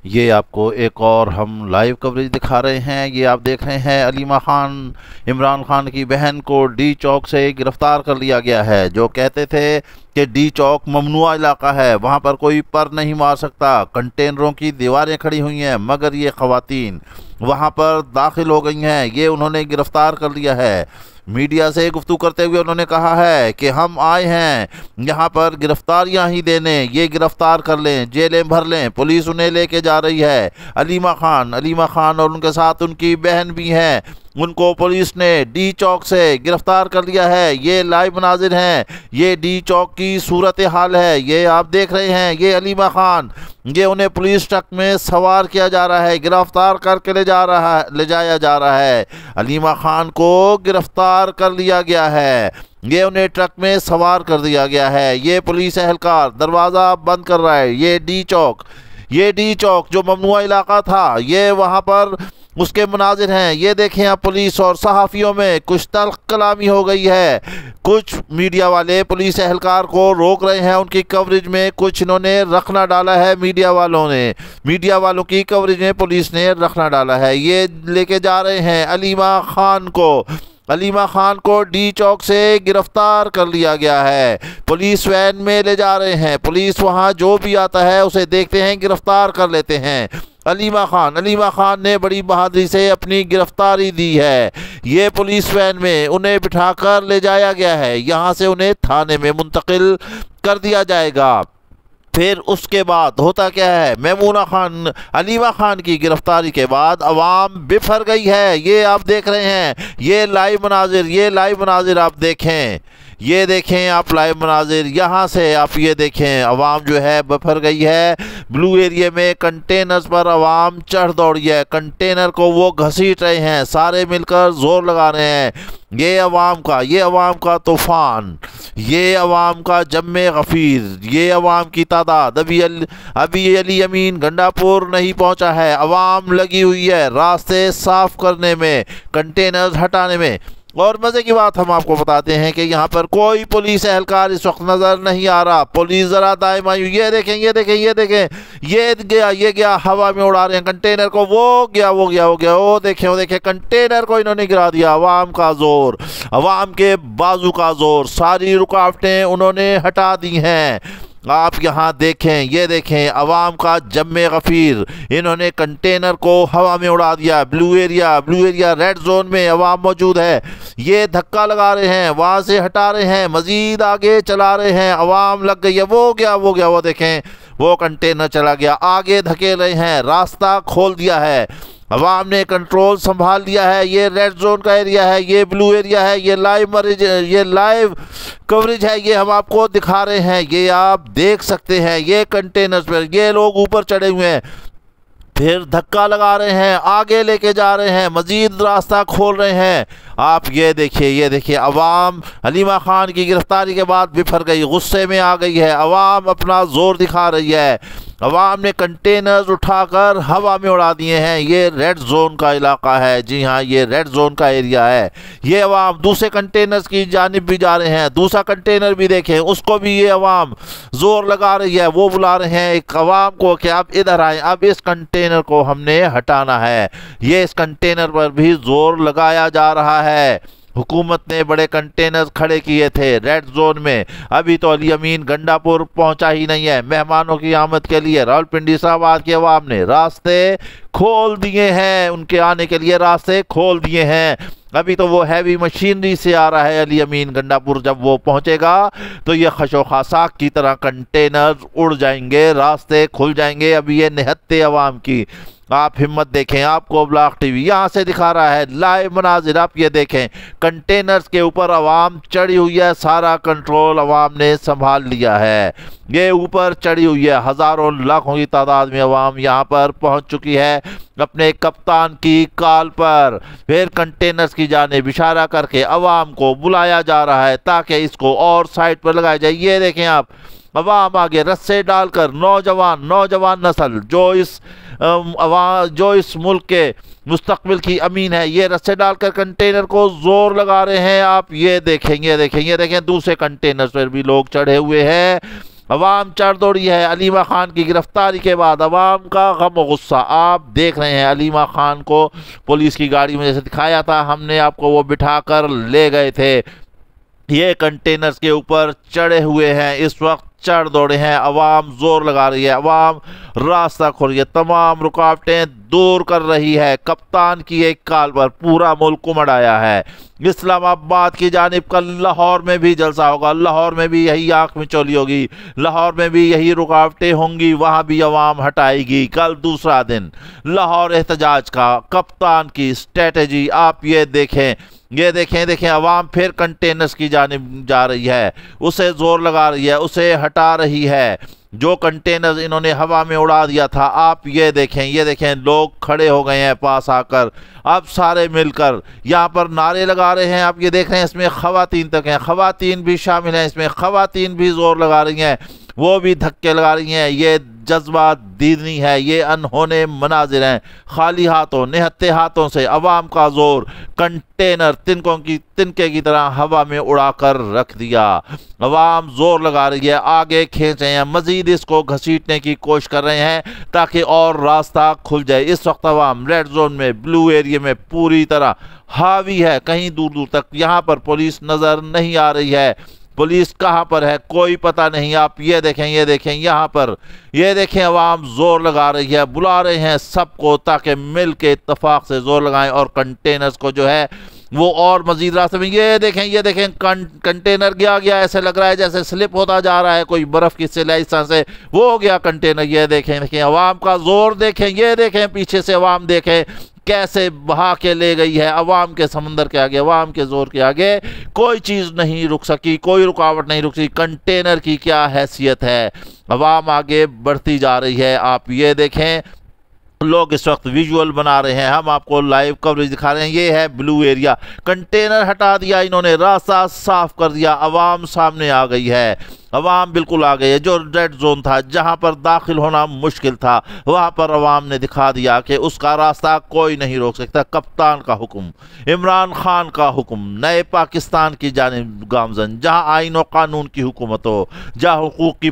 یہ آپ کو ایک اور ہم لائیو کوریج دکھا رہے ہیں۔ یہ آپ دیکھ رہے ہیں علیمہ خان، عمران خان کی بہن کو ڈی چوک سے گرفتار کر لیا گیا ہے۔ جو کہتے تھے کہ ڈی چوک ممنوع علاقہ ہے، وہاں پر کوئی پر نہیں مار سکتا، کنٹینروں کی دیواریں کھڑی ہوئی ہیں، مگر یہ خواتین وہاں پر داخل ہو گئی ہیں، یہ انہوں نے گرفتار کر لیا ہے۔ میڈیا سے گفتگو کرتے ہوئے انہوں نے کہا ہے کہ ہم آئے ہیں یہاں پر گرفتاریاں ہی دینے، یہ گرفتار کر لیں، جیلیں بھر لیں، پولیس انہیں لے کے جا رہی ہے۔ علیمہ خان اور ان کے ساتھ ان کی بہن بھی ہیں، ان کو پولیس نے ڈی چوک سے گرفتار کر لیا ہے۔ یہ لائیو مناظر ہیں، یہ ڈی چوک کی صورتحال ہے، یہ آپ دیکھ رہے ہیں۔ یہ علیمہ خان، یہ انہیں پولیس ٹرک میں سوار کیا جا رہا ہے، گرفتار کر کے لے جایا جا رہا ہے۔ علیمہ خان کو گرفتار کر لیا گیا ہے، یہ انہیں ٹرک میں سوار کر دیا گیا ہے۔ یہ پولیس اہلکار دروازہ بند کر رہا ہے۔ یہ ڈی چوک جو ممنوع علاقہ تھا، یہ وہاں پر اس کے مناظر ہیں۔ یہ دیکھیں آپ، پولیس اور صحافیوں میں کچھ تلخ کلامی ہو گئی ہے۔ کچھ میڈیا والے پولیس اہلکار کو روک رہے ہیں ان کی کوریج میں، کچھ انہوں نے رخنا ڈالا ہے، میڈیا والوں کی کوریج میں پولیس نے رخنا ڈالا ہے۔ یہ لے کے جا رہے ہیں علیمہ خان کو ڈی چوک سے گرفتار کر لیا گیا ہے، پولیس وین میں لے جا رہے ہیں۔ پولیس وہاں جو بھی آتا ہے اسے دیکھتے ہیں، گرفتار کر لیتے ہیں۔ علیمہ خان نے بڑی بہادری سے اپنی گرفتاری دی ہے۔ یہ پولیس وین میں انہیں بٹھا کر لے جایا گیا ہے، یہاں سے انہیں تھانے میں منتقل کر دیا جائے گا۔ پھر اس کے بعد ہوتا کیا ہے، علیمہ خان کی گرفتاری کے بعد عوام بفر گئی ہے۔ یہ آپ دیکھ رہے ہیں، یہ لائیو مناظر آپ دیکھیں، یہ دیکھیں آپ لائیو مناظر، یہاں سے آپ یہ دیکھیں، عوام جو ہے بفر گئی ہے۔ بلو ایریے میں کنٹینرز پر عوام چڑھ دوڑی ہے، کنٹینر کو وہ گھسیٹ رہے ہیں، سارے مل کر زور لگا رہے ہیں۔ یہ عوام کا طوفان، یہ عوام کا جم غفیر، یہ عوام کی تعداد ابھی علی امین گنڈا پور نہیں پہنچا ہے۔ عوام لگی ہوئی ہے راستے صاف کرنے میں، کنٹینرز ہٹانے میں۔ اور مزے کی بات ہم آپ کو بتاتے ہیں کہ یہاں پر کوئی پولیس اہلکار اس وقت نظر نہیں آ رہا۔ پولیس ذرا دائیں بائیں، یہ دیکھیں، یہ گیا ہوا میں اڑا رہے ہیں کنٹینر کو، وہ دیکھیں کنٹینر کو انہوں نے گرا دیا۔ عوام کے بازو کا زور، ساری رکاوٹیں انہوں نے ہٹا دی ہیں۔ آپ یہاں دیکھیں، یہ دیکھیں عوام کا جم غفیر، انہوں نے کنٹینر کو ہوا میں اڑا دیا۔ بلو ایریا ریڈ زون میں عوام موجود ہے، یہ دھکا لگا رہے ہیں، وہاں سے ہٹا رہے ہیں، مزید آگے چلا رہے ہیں، عوام لگ گئی ہے۔ وہ دیکھیں، وہ کنٹینر چلا گیا، آگے دھکیل رہے ہیں، راستہ کھول دیا ہے، عوام نے کنٹرول سنبھال لیا ہے۔ یہ ریڈ زون کا ایریا ہے، یہ بلو ایریا ہے، یہ لائیو کوریج ہے، یہ ہم آپ کو دکھا رہے ہیں، یہ آپ دیکھ سکتے ہیں۔ یہ کنٹینرز پر یہ لوگ اوپر چڑھے ہوئے ہیں، پھر دھکا لگا رہے ہیں، آگے لے کے جا رہے ہیں، مزید راستہ کھول رہے ہیں۔ آپ یہ دیکھیے عوام علیمہ خان کی گرفتاری کے بعد بفر گئی، غصے میں آ گئی ہے، عوام اپنا زور دکھا رہی ہے۔ عوام نے کنٹینرز اٹھا کر ہوا میں اڑا دیے ہیں۔ یہ ریڈ زون کا علاقہ ہے، جی ہاں، یہ ریڈ زون کا ایریا ہے۔ یہ عوام دوسرے کنٹینرز کی جانب بھی جا رہے ہیں، دوسرا کنٹینر بھی دیکھیں، اس کو بھی یہ عوام زور لگا رہی ہے، وہ بلا رہے ہیں ایک عوام کو کہ آپ ادھر آئیں، اب اس کنٹینر کو ہم نے ہٹانا ہے۔ یہ اس کنٹینر پر بھی زور لگایا جا رہا ہے۔ حکومت نے بڑے کنٹینرز کھڑے کیے تھے ریڈ زون میں، ابھی تو علی امین گنڈا پور پہنچا ہی نہیں ہے۔ مہمانوں کی آمد کے لیے راولپنڈی اسلام کی عوام نے راستے کھول دیے ہیں، ان کے آنے کے لیے راستے کھول دیے ہیں۔ ابھی تو وہ ہیوی مشینری سے آ رہا ہے علی امین گنڈا پور، جب وہ پہنچے گا تو یہ خش و خاشاک کی طرح کنٹینر اڑ جائیں گے، راستے کھل جائیں گے۔ ابھی یہ نہتے عوام کی، آپ ہمت دیکھیں، آپ کو بلاک ٹی وی یہاں سے دکھا رہا ہے لائیو مناظر، آپ یہ دیکھیں کنٹینرز کے اوپر عوام چڑھی ہوئی ہے، سارا کنٹرول عوام نے سنبھال لیا ہے۔ یہ اوپر چڑھی ہوئی ہے، ہزاروں لاکھوں کی تعداد میں عوام یہاں پر پہنچ چکی ہے اپنے کپتان کی کال پر۔ پھر کنٹینرز کی جانب اشارہ کر کے عوام کو بلایا جا رہا ہے تاکہ اس کو اور سائٹ پر لگایا جائے۔ یہ دیکھیں آپ، عوام آگے رسے ڈال کر، نوجوان نسل جو اس ملک کے مستقبل کی امین ہے، یہ رسے ڈال کر کنٹینر کو زور لگا رہے ہیں۔ آپ یہ دیکھیں دوسرے کنٹینر پر بھی لوگ چڑھے ہوئے ہیں، عوام چڑھ دوڑی ہے علیمہ خان کی گرفتاری کے بعد، عوام کا غم و غصہ۔ آپ دیکھ رہے ہیں علیمہ خان کو پولیس کی گاڑی میں جیسے دکھایا تھا ہم نے آپ کو، وہ بٹھا کر لے گئے تھے، یہ کنٹینرز کے اوپر چڑھے ہوئے ہیں، اس وقت چڑھ دوڑے ہیں، عوام زور لگا رہی ہے، عوام راستہ کھول رہی ہے، تمام رکاوٹیں دور کر رہی ہے۔ کپتان کی ایک کال پر پورا ملک امڑ آیا ہے۔ اسلام آباد کی جانب کل لاہور میں بھی جلسہ ہوگا، لاہور میں بھی یہی آنکھ میں چولی ہوگی، لاہور میں بھی یہی رکاوٹیں ہوں گی، وہاں بھی عوام ہٹائے گی۔ کل دوسرا دن لاہور احتجاج کا، کپتان کی اسٹریٹجی آپ یہ دیکھیں، یہ دیکھیں عوام پھر کنٹینرز کی جانب جا رہی ہے، اسے زور لگا رہی ہے، اسے ہٹا رہی ہے۔ جو کنٹینرز انہوں نے ہوا میں اڑا دیا تھا، آپ یہ دیکھیں لوگ کھڑے ہو گئے ہیں پاس آ کر، اب سارے مل کر یہاں پر نعرے لگا رہے ہیں۔ آپ یہ دیکھ رہے ہیں اس میں خواتین تک ہیں، خواتین بھی شامل ہیں، اس میں خواتین بھی زور لگا رہی ہیں، وہ بھی دھکے لگا رہی ہیں۔ یہ جذبات دیدنی ہے، یہ انہونے مناظر ہیں، خالی ہاتھوں نہتے ہاتھوں سے عوام کا زور کنٹینر تنکے کی طرح ہوا میں اڑا کر رکھ دیا۔ عوام زور لگا رہی ہے، آگے کھینچ رہے ہیں، مزید اس کو گھسیٹنے کی کوشش کر رہے ہیں تاکہ اور راستہ کھل جائے۔ اس وقت عوام ریڈ زون میں، بلو ایریا میں پوری طرح حاوی ہے، کہیں دور دور تک یہاں پر پولیس نظر نہیں آ رہی ہے، پولیس کہاں پر ہے کوئی پتہ نہیں۔ آپ یہ دیکھیں یہاں پر، یہ دیکھیں عوام زور لگا رہی ہے، بلا رہے ہیں سب کو تاکہ مل کے اتفاق سے زور لگائیں اور کنٹینرز کو جو ہے وہ اور مزید راستے میں۔ یہ دیکھیں کنٹینر گیا ایسے لگ رہا ہے جیسے سلپ ہوتا جا رہا ہے کوئی برف کی سلائی سے، وہ ہو گیا کنٹینر۔ یہ دیکھیں عوام کا زور دیکھیں، یہ دیکھیں پیچھے سے عوام دیکھیں کیسے بہا کے لے گئی ہے۔ عوام کے سمندر کے آگے، عوام کے زور کے آگے کوئی چیز نہیں رک سکی، کوئی رکاوٹ نہیں رک سکی۔ کنٹینر کی کیا حیثیت ہے، عوام آگے بڑھتی جا رہی ہے۔ آپ یہ دیکھیں لوگ اس وقت ویژول بنا رہے ہیں، ہم آپ کو لائیو کوریج دکھا رہے ہیں۔ یہ ہے بلو ایریا، کنٹینر ہٹا دیا انہوں نے، راستہ صاف کر دیا، عوام سامنے آ گئی ہے، عوام بالکل آ گئی ہے۔ جو ریڈ زون تھا جہاں پر داخل ہونا مشکل تھا، وہاں پر عوام نے دکھا دیا کہ اس کا راستہ کوئی نہیں روک سکتا۔ کپتان کا حکم، عمران خان کا حکم، نئے پاکستان کی جانب گامزن، جہاں آئین و قانون کی حکومت ہو، جہاں حقوق کی